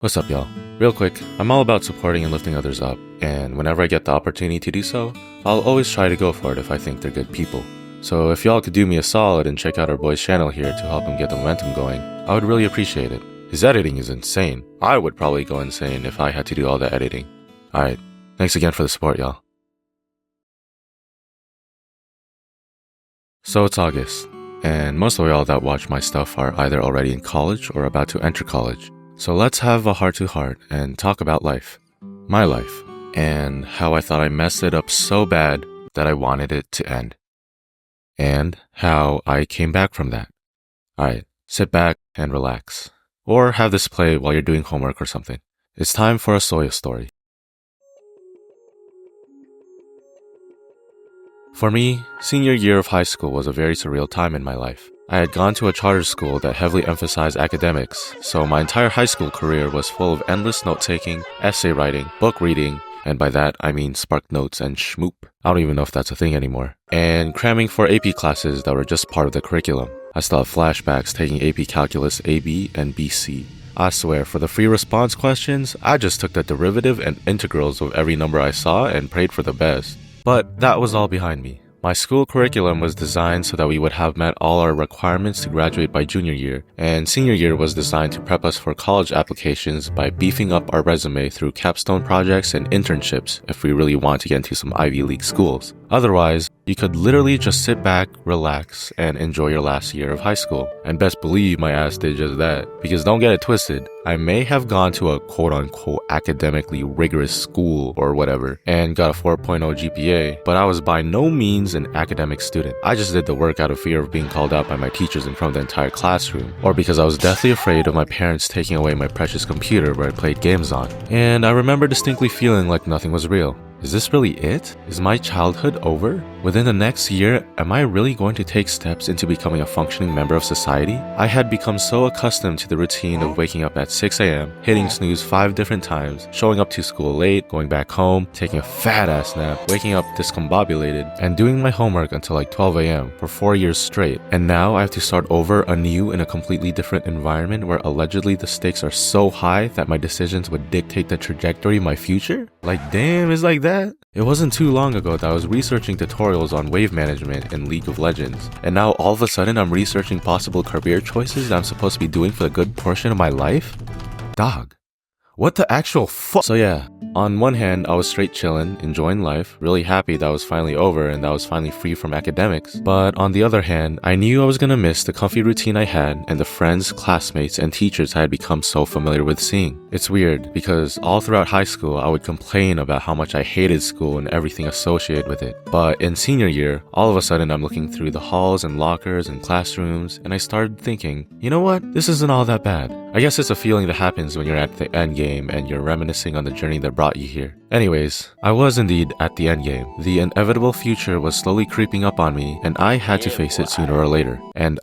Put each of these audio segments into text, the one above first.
What's up, y'all? Real quick, I'm all about supporting and lifting others up, and whenever I get the opportunity to do so, I'll always try to go for it if I think they're good people. So if y'all could do me a solid and check out our boy's channel here to help him get the momentum going, I would really appreciate it. His editing is insane. I would probably go insane if I had to do all the editing. Alright, thanks again for the support, y'all. So it's August, and most of y'all that watch my stuff are either already in college or about to enter college. So let's have a heart-to-heart and talk about life. My life, and how I thought I messed it up so bad that I wanted it to end. And how I came back from that. Alright, sit back and relax. Or have this play while you're doing homework or something. It's time for a soyo story. For me, senior year of high school was a very surreal time in my life. I had gone to a charter school that heavily emphasized academics, so my entire high school career was full of endless note-taking, essay writing, book reading, and by that I mean spark notes and schmoop. I don't even know if that's a thing anymore. And cramming for AP classes that were just part of the curriculum. I still have flashbacks taking AP Calculus AB and BC. I swear, for the free response questions, I just took the derivative and integrals of every number I saw and prayed for the best. But that was all behind me. My school curriculum was designed so that we would have met all our requirements to graduate by junior year, and senior year was designed to prep us for college applications by beefing up our resume through capstone projects and internships if we really want to get into some Ivy League schools. Otherwise, you could literally just sit back, relax, and enjoy your last year of high school. And best believe my ass did just that. Because don't get it twisted, I may have gone to a quote-unquote academically rigorous school or whatever and got a 4.0 GPA, but I was by no means an academic student. I just did the work out of fear of being called out by my teachers in front of the entire classroom, or because I was deathly afraid of my parents taking away my precious computer where I played games on. And I remember distinctly feeling like nothing was real. Is this really it? Is my childhood over? Within the next year, am I really going to take steps into becoming a functioning member of society? I had become so accustomed to the routine of waking up at 6 a.m., hitting snooze 5 different times, showing up to school late, going back home, taking a fat-ass nap, waking up discombobulated, and doing my homework until like 12 a.m. for 4 years straight. And now I have to start over anew in a completely different environment where allegedly the stakes are so high that my decisions would dictate the trajectory of my future? Like, damn, it's like that? It wasn't too long ago that I was researching tutorials on wave management in League of Legends, and now all of a sudden I'm researching possible career choices that I'm supposed to be doing for a good portion of my life? Dog. What the actual fuck? So yeah, on one hand, I was straight chillin', enjoying life, really happy that was finally over and that I was finally free from academics. But on the other hand, I knew I was gonna miss the comfy routine I had and the friends, classmates, and teachers I had become so familiar with seeing. It's weird, because all throughout high school, I would complain about how much I hated school and everything associated with it. But in senior year, all of a sudden I'm looking through the halls and lockers and classrooms, and I started thinking, you know what, this isn't all that bad. I guess it's a feeling that happens when you're at the endgame and you're reminiscing on the journey that brought you here. Anyways, I was indeed at the endgame. The inevitable future was slowly creeping up on me, and I had to face it sooner or later. And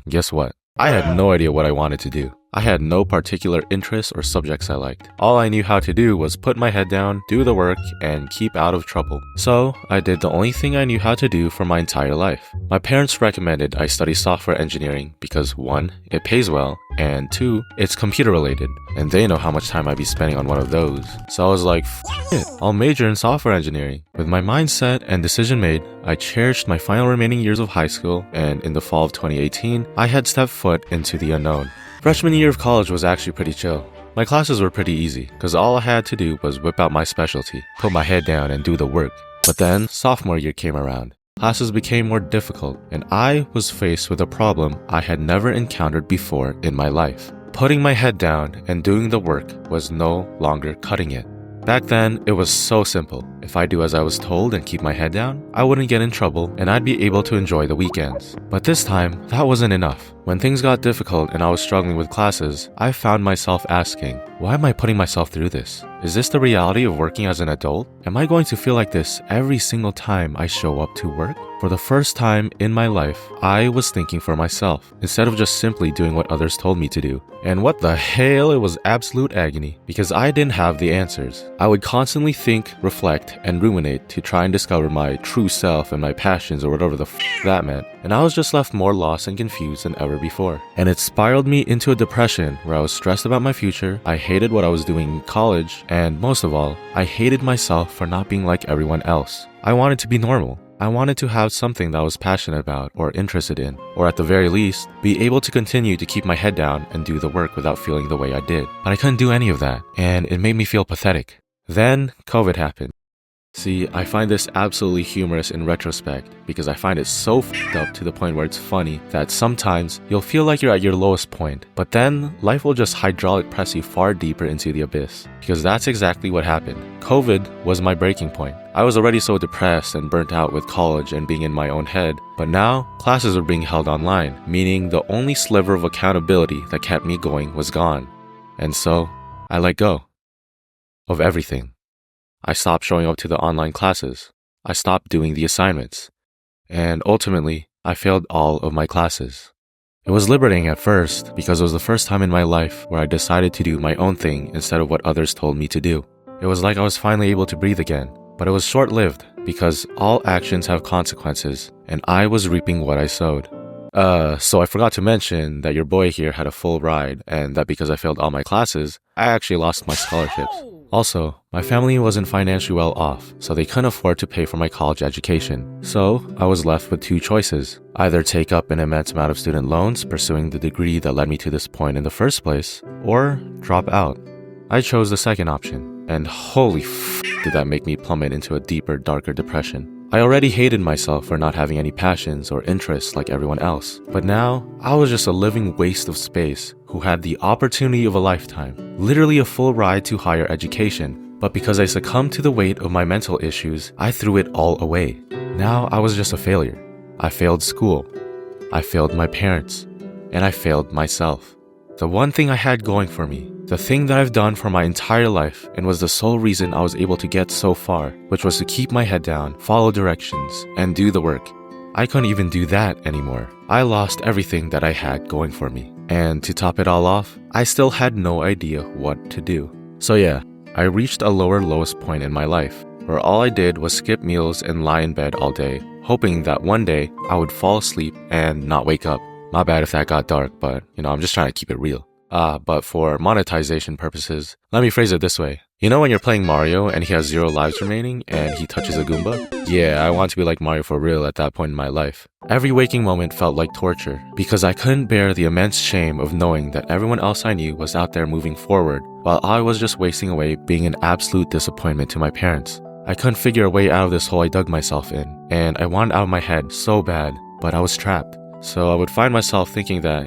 guess what? I had no idea what I wanted to do. I had no particular interests or subjects I liked. All I knew how to do was put my head down, do the work, and keep out of trouble. So, I did the only thing I knew how to do for my entire life. My parents recommended I study software engineering because 1, it pays well, and 2, it's computer related, and they know how much time I'd be spending on one of those. So I was like, F it, I'll major in software engineering. With my mindset and decision made, I cherished my final remaining years of high school, and in the fall of 2018, I had stepped foot into the unknown. Freshman year of college was actually pretty chill. My classes were pretty easy, because all I had to do was whip out my specialty, put my head down and do the work. But then, sophomore year came around. Classes became more difficult, and I was faced with a problem I had never encountered before in my life. Putting my head down and doing the work was no longer cutting it. Back then, it was so simple. If I do as I was told and keep my head down, I wouldn't get in trouble and I'd be able to enjoy the weekends. But this time, that wasn't enough. When things got difficult and I was struggling with classes, I found myself asking, why am I putting myself through this? Is this the reality of working as an adult? Am I going to feel like this every single time I show up to work? For the first time in my life, I was thinking for myself, instead of just simply doing what others told me to do. And what the hell, it was absolute agony, because I didn't have the answers. I would constantly think, reflect, and ruminate to try and discover my true self and my passions or whatever the f that meant. and I was just left more lost and confused than ever before. And it spiraled me into a depression where I was stressed about my future, I hated what I was doing in college, and most of all, I hated myself for not being like everyone else. I wanted to be normal. I wanted to have something that I was passionate about or interested in, or at the very least, be able to continue to keep my head down and do the work without feeling the way I did. But I couldn't do any of that, and it made me feel pathetic. Then, COVID happened. See, I find this absolutely humorous in retrospect because I find it so f***ed up to the point where it's funny that sometimes you'll feel like you're at your lowest point, but then life will just hydraulic press you far deeper into the abyss. Because that's exactly what happened. COVID was my breaking point. I was already so depressed and burnt out with college and being in my own head, but now classes are being held online, meaning the only sliver of accountability that kept me going was gone. And so, I let go of everything. I stopped showing up to the online classes. I stopped doing the assignments. And ultimately, I failed all of my classes. It was liberating at first because it was the first time in my life where I decided to do my own thing instead of what others told me to do. It was like I was finally able to breathe again, but it was short-lived because all actions have consequences, and I was reaping what I sowed. So I forgot to mention that your boy here had a full ride, and that because I failed all my classes, I actually lost my scholarships. Also, my family wasn't financially well off, so they couldn't afford to pay for my college education. So, I was left with two choices. Either take up an immense amount of student loans pursuing the degree that led me to this point in the first place, or drop out. I chose the second option, and holy f*** did that make me plummet into a deeper, darker depression. I already hated myself for not having any passions or interests like everyone else, but now I was just a living waste of space who had the opportunity of a lifetime, literally a full ride to higher education, but because I succumbed to the weight of my mental issues, I threw it all away. Now I was just a failure. I failed school, I failed my parents, and I failed myself. The one thing I had going for me, the thing that I've done for my entire life and was the sole reason I was able to get so far, which was to keep my head down, follow directions, and do the work. I couldn't even do that anymore. I lost everything that I had going for me. And to top it all off, I still had no idea what to do. So yeah, I reached a lowest point in my life, where all I did was skip meals and lie in bed all day, hoping that one day I would fall asleep and not wake up. My bad if that got dark, but I'm just trying to keep it real. But for monetization purposes, let me phrase it this way. You know when you're playing Mario and he has 0 lives remaining and he touches a Goomba? Yeah, I want to be like Mario for real at that point in my life. Every waking moment felt like torture because I couldn't bear the immense shame of knowing that everyone else I knew was out there moving forward while I was just wasting away being an absolute disappointment to my parents. I couldn't figure a way out of this hole I dug myself in, and I wanted out of my head so bad, but I was trapped. So I would find myself thinking that,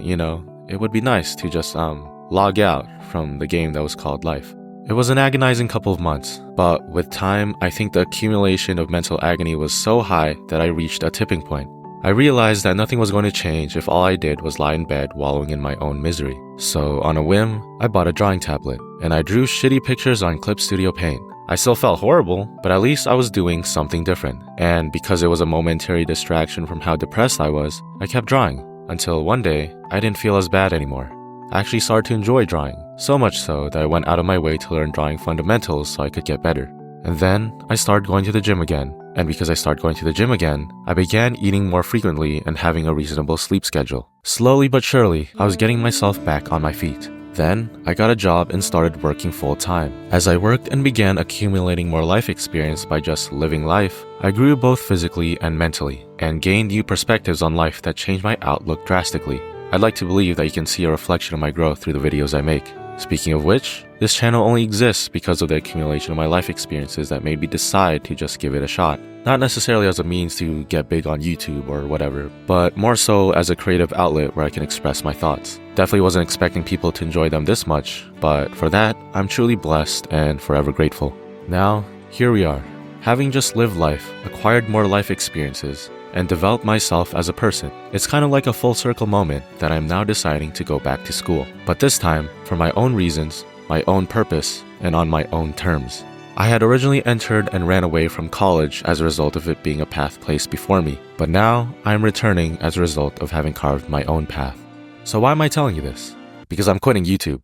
it would be nice to just log out from the game that was called life. It was an agonizing couple of months, but with time, I think the accumulation of mental agony was so high that I reached a tipping point. I realized that nothing was going to change if all I did was lie in bed wallowing in my own misery. So on a whim, I bought a drawing tablet, and I drew shitty pictures on Clip Studio Paint. I still felt horrible, but at least I was doing something different. And because it was a momentary distraction from how depressed I was, I kept drawing. Until one day, I didn't feel as bad anymore. I actually started to enjoy drawing, so much so that I went out of my way to learn drawing fundamentals so I could get better. And then, I started going to the gym again. And because I started going to the gym again, I began eating more frequently and having a reasonable sleep schedule. Slowly but surely, I was getting myself back on my feet. Then, I got a job and started working full-time. As I worked and began accumulating more life experience by just living life, I grew both physically and mentally, and gained new perspectives on life that changed my outlook drastically. I'd like to believe that you can see a reflection of my growth through the videos I make. Speaking of which, this channel only exists because of the accumulation of my life experiences that made me decide to just give it a shot. Not necessarily as a means to get big on YouTube or whatever, but more so as a creative outlet where I can express my thoughts. Definitely wasn't expecting people to enjoy them this much, but for that, I'm truly blessed and forever grateful. Now, here we are. Having just lived life, acquired more life experiences, and developed myself as a person. It's kind of like a full circle moment that I'm now deciding to go back to school. But this time, for my own reasons, my own purpose, and on my own terms. I had originally entered and ran away from college as a result of it being a path placed before me, but now I'm returning as a result of having carved my own path. So why am I telling you this? Because I'm quitting YouTube.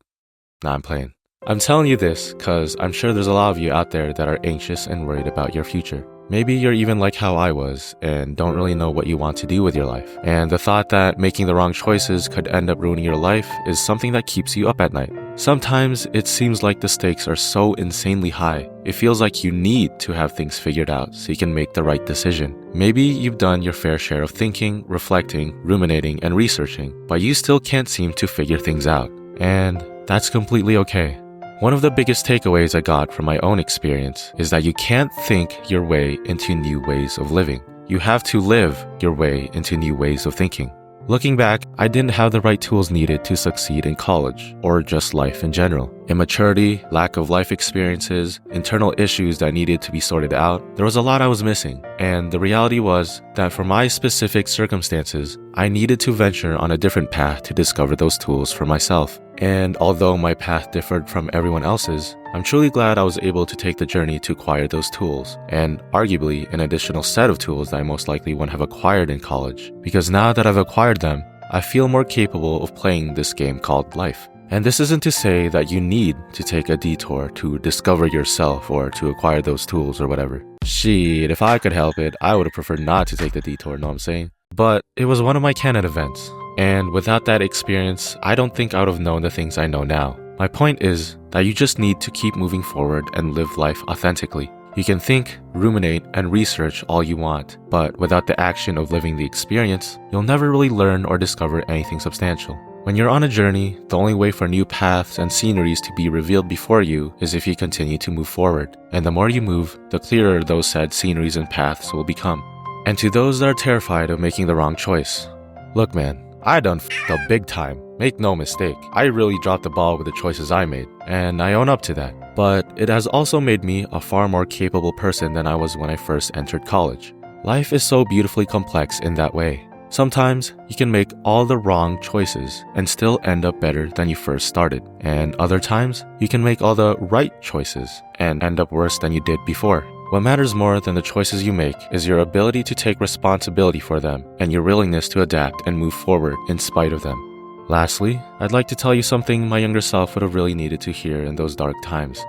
Nah, I'm playing. I'm telling you this because I'm sure there's a lot of you out there that are anxious and worried about your future. Maybe you're even like how I was and don't really know what you want to do with your life. And the thought that making the wrong choices could end up ruining your life is something that keeps you up at night. Sometimes it seems like the stakes are so insanely high. It feels like you need to have things figured out so you can make the right decision. Maybe you've done your fair share of thinking, reflecting, ruminating, and researching, but you still can't seem to figure things out. And that's completely okay. One of the biggest takeaways I got from my own experience is that you can't think your way into new ways of living. You have to live your way into new ways of thinking. Looking back, I didn't have the right tools needed to succeed in college, or just life in general. Immaturity, lack of life experiences, internal issues that needed to be sorted out. There was a lot I was missing, and the reality was that for my specific circumstances, I needed to venture on a different path to discover those tools for myself. And although my path differed from everyone else's, I'm truly glad I was able to take the journey to acquire those tools, and arguably an additional set of tools that I most likely wouldn't have acquired in college. Because now that I've acquired them, I feel more capable of playing this game called life. And this isn't to say that you need to take a detour to discover yourself or to acquire those tools or whatever. Shit, if I could help it, I would have preferred not to take the detour, know what I'm saying? But it was one of my canon events. And without that experience, I don't think I would have known the things I know now. My point is that you just need to keep moving forward and live life authentically. You can think, ruminate, and research all you want, but without the action of living the experience, you'll never really learn or discover anything substantial. When you're on a journey, the only way for new paths and sceneries to be revealed before you is if you continue to move forward. And the more you move, the clearer those said sceneries and paths will become. And to those that are terrified of making the wrong choice, look man, I done f***ed up big time. Make no mistake, I really dropped the ball with the choices I made, and I own up to that. But it has also made me a far more capable person than I was when I first entered college. Life is so beautifully complex in that way. Sometimes you can make all the wrong choices and still end up better than you first started. And other times, you can make all the right choices and end up worse than you did before. What matters more than the choices you make is your ability to take responsibility for them and your willingness to adapt and move forward in spite of them. Lastly, I'd like to tell you something my younger self would have really needed to hear in those dark times.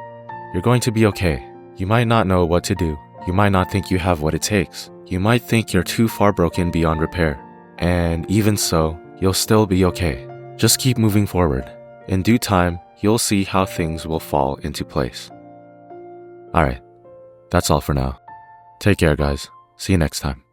You're going to be okay. You might not know what to do. You might not think you have what it takes. You might think you're too far broken beyond repair. And even so, you'll still be okay. Just keep moving forward. In due time, you'll see how things will fall into place. Alright, that's all for now. Take care, guys. See you next time.